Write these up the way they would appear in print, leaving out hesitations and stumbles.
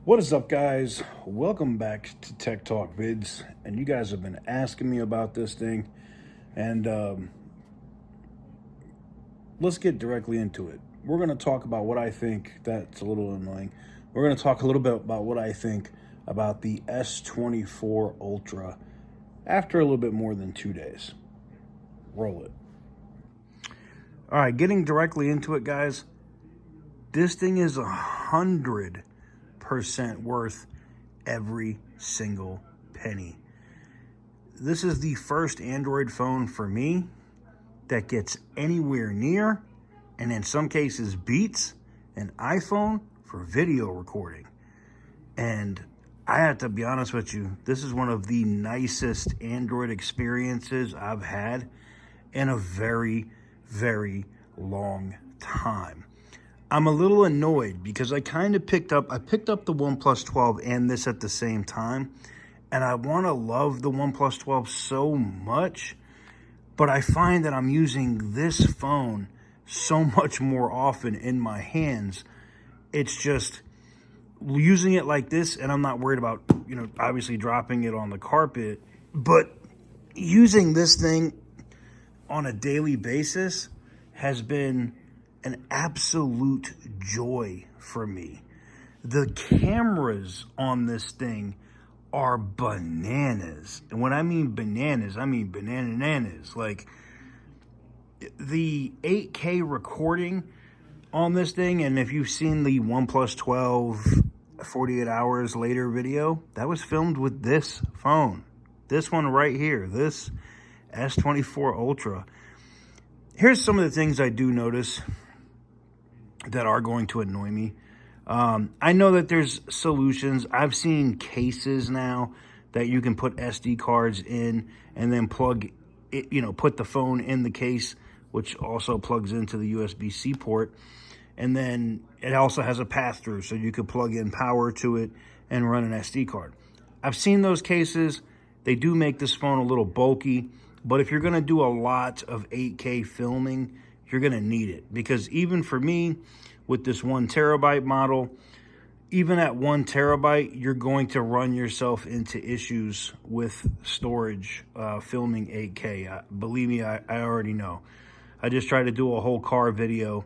What is up, guys? Welcome back to Tech Talk Vids. And you guys have been asking me about this thing. And let's get directly into it. We're going to talk about what I think. That's a little annoying. We're going to talk a little bit about what I think about the S24 Ultra after a little bit more than 2 days. Roll it. All right, getting directly into it, guys. This thing is 100% worth every single penny. This is the first Android phone for me that gets anywhere near, and in some cases beats, an iPhone for video recording. And I have to be honest with you, this is one of the nicest Android experiences I've had in a very, very long time. I'm a little annoyed because I picked up the OnePlus 12 and this at the same time. And I want to love the OnePlus 12 so much, but I find that I'm using this phone so much more often in my hands. It's just using it like this, and I'm not worried about, obviously dropping it on the carpet, but using this thing on a daily basis has been an absolute joy for me. The cameras on this thing are bananas. And when I mean bananas, I mean bananas. Like, the 8K recording on this thing, and if you've seen the OnePlus 12 48 hours later video, that was filmed with this phone. This one right here, this S24 Ultra. Here's some of the things I do notice that are going to annoy me. I know that there's solutions. I've seen cases now that you can put SD cards in and then plug it, put the phone in the case, which also plugs into the USB-C port. And then it also has a pass-through, so you could plug in power to it and run an SD card. I've seen those cases. They do make this phone a little bulky, but if you're going to do a lot of 8K filming, you're going to need it. Because even for me, with this 1 terabyte model, even at 1 terabyte, you're going to run yourself into issues with storage filming 8K. Believe me, I already know. I just tried to do a whole car video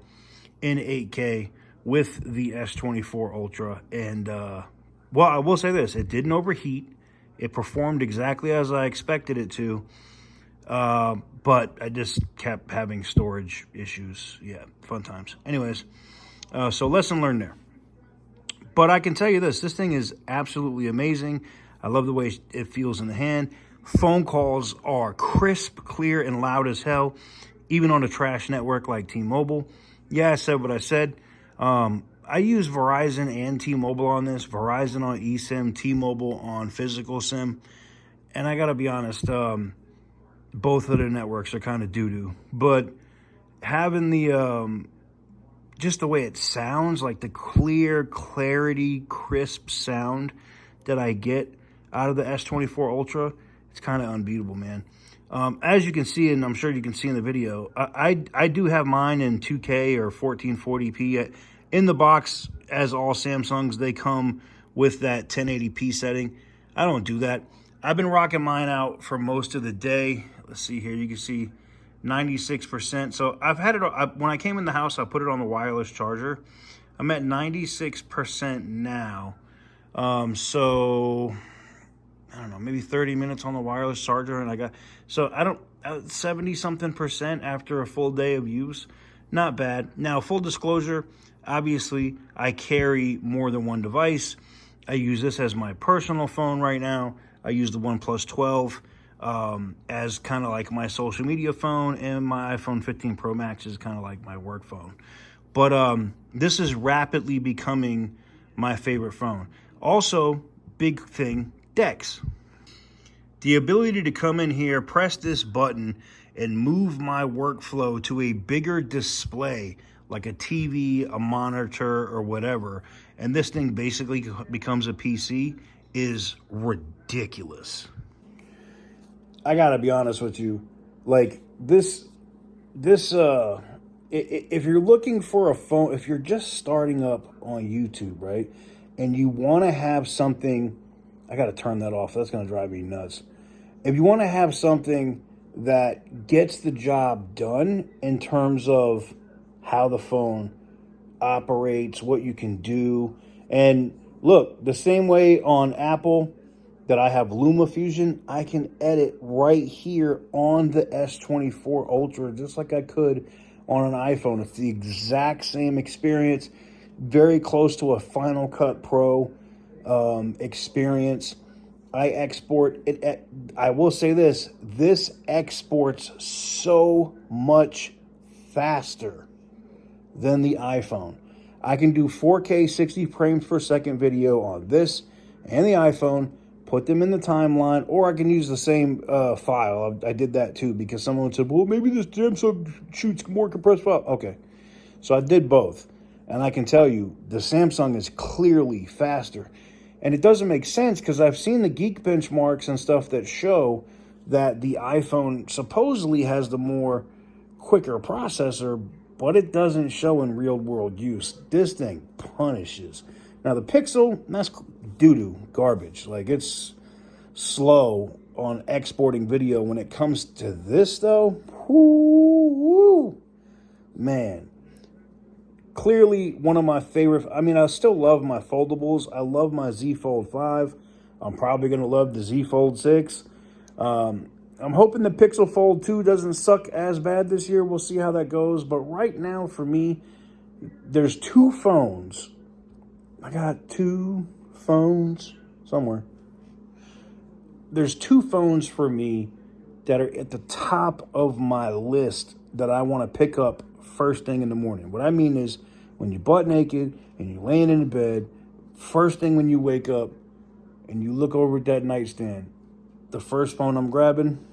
in 8K with the S24 Ultra. And, well, I will say this. It didn't overheat. It performed exactly as I expected it to. But I just kept having storage issues. Yeah, fun times. Anyways, so lesson learned there. But I can tell you this thing is absolutely amazing. I love the way it feels in the hand. Phone calls are crisp, clear, and loud as hell, even on a trash network like T-Mobile. Yeah, I said what I said. I use Verizon and T-Mobile on this. Verizon on eSIM, T-Mobile on physical SIM. And I got to be honest, both of the networks are kind of doo-doo. But having the, just the way it sounds, like the clarity, crisp sound that I get out of the S24 Ultra, it's kind of unbeatable, man. As you can see, and I'm sure you can see in the video, I do have mine in 2K or 1440p. In the box, as all Samsungs, they come with that 1080p setting. I don't do that. I've been rocking mine out for most of the day. Let's see here. You can see 96%. So I've had it, when I came in the house, I put it on the wireless charger. I'm at 96% now. So I don't know, maybe 30 minutes on the wireless charger, and I got, so I don't, 70 something percent after a full day of use. Not bad. Now, full disclosure, obviously I carry more than one device. I use this as my personal phone right now. I use the OnePlus 12 as kind of like my social media phone, and my iPhone 15 Pro Max is kind of like my work phone. But this is rapidly becoming my favorite phone. Also, big thing, DeX. The ability to come in here, press this button, and move my workflow to a bigger display, like a TV, a monitor, or whatever, and this thing basically becomes a PC, is ridiculous. I gotta be honest with you, like this if you're looking for a phone, if you're just starting up on YouTube, right, and you want to have something, I got to turn that off. That's going to drive me nuts. If you want to have something that gets the job done in terms of how the phone operates, what you can do, and look, the same way on Apple that I have LumaFusion, I can edit right here on the S24 Ultra just like I could on an iPhone. It's the exact same experience, very close to a Final Cut Pro experience. I export it. I will say this exports so much faster than the iPhone. I can do 4K 60 frames per second video on this and the iPhone, put them in the timeline, or I can use the same file. I did that too because someone said, well, maybe this Samsung shoots more compressed file. Okay, so I did both. And I can tell you, the Samsung is clearly faster. And it doesn't make sense because I've seen the Geek benchmarks and stuff that show that the iPhone supposedly has the more quicker processor, but it doesn't show in real world use. This thing punishes. Now the Pixel, that's doo-doo, garbage. Like, it's slow on exporting video. When it comes to this though, whoo, man. Clearly one of my favorite. I mean, I still love my foldables. I love my Z Fold 5. I'm probably going to love the Z Fold 6. I'm hoping the Pixel Fold 2 doesn't suck as bad this year. We'll see how that goes. But right now, for me, there's two phones. I got two phones somewhere. There's two phones for me that are at the top of my list that I want to pick up first thing in the morning. What I mean is, when you're butt naked and you're laying in the bed, first thing when you wake up and you look over at that nightstand, the first phone I'm grabbing,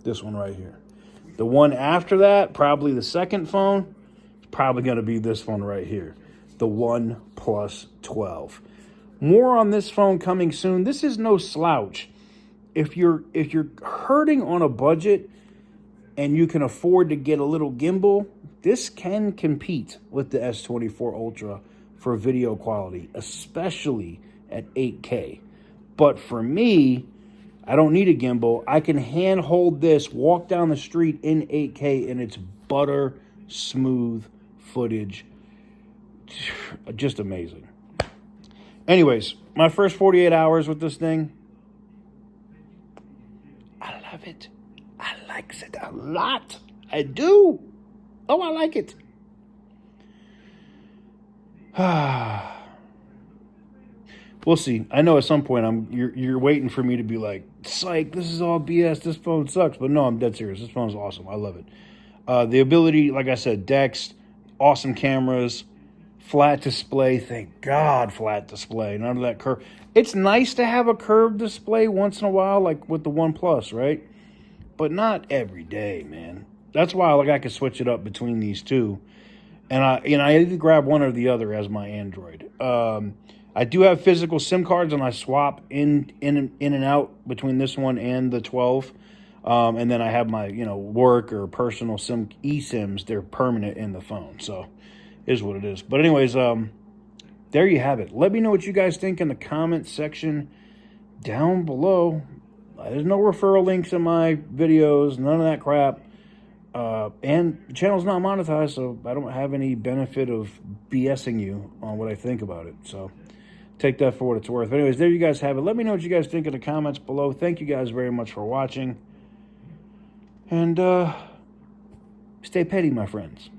this one right here. The one after that, probably the second phone, is probably going to be this one right here, the OnePlus 12. More on this phone coming soon. This is no slouch. If you're hurting on a budget and you can afford to get a little gimbal, this can compete with the S24 Ultra for video quality, especially at 8K. But for me, I don't need a gimbal. I can hand hold this, walk down the street in 8K, and it's butter smooth footage. Just amazing. Anyways, my first 48 hours with this thing, I love it. I like it a lot. I do. Oh, I like it. We'll see. I know at some point you're waiting for me to be like, psych, this is all BS. This phone sucks. But no, I'm dead serious. This phone's awesome. I love it. The ability, like I said, DeX, awesome cameras, flat display. Thank God, flat display. None of that curve. It's nice to have a curved display once in a while, like with the OnePlus, right? But not every day, man. That's why I could switch it up between these two. And I either grab one or the other as my Android. I do have physical SIM cards, and I swap in and out between this one and the 12. And then I have my, work or personal eSIMs. They're permanent in the phone. So it is what it is. But anyways, there you have it. Let me know what you guys think in the comment section down below. There's no referral links in my videos, none of that crap. And the channel's not monetized, so I don't have any benefit of BSing you on what I think about it. So take that for what it's worth. But anyways, there you guys have it. Let me know what you guys think in the comments below. Thank you guys very much for watching. And stay petty, my friends.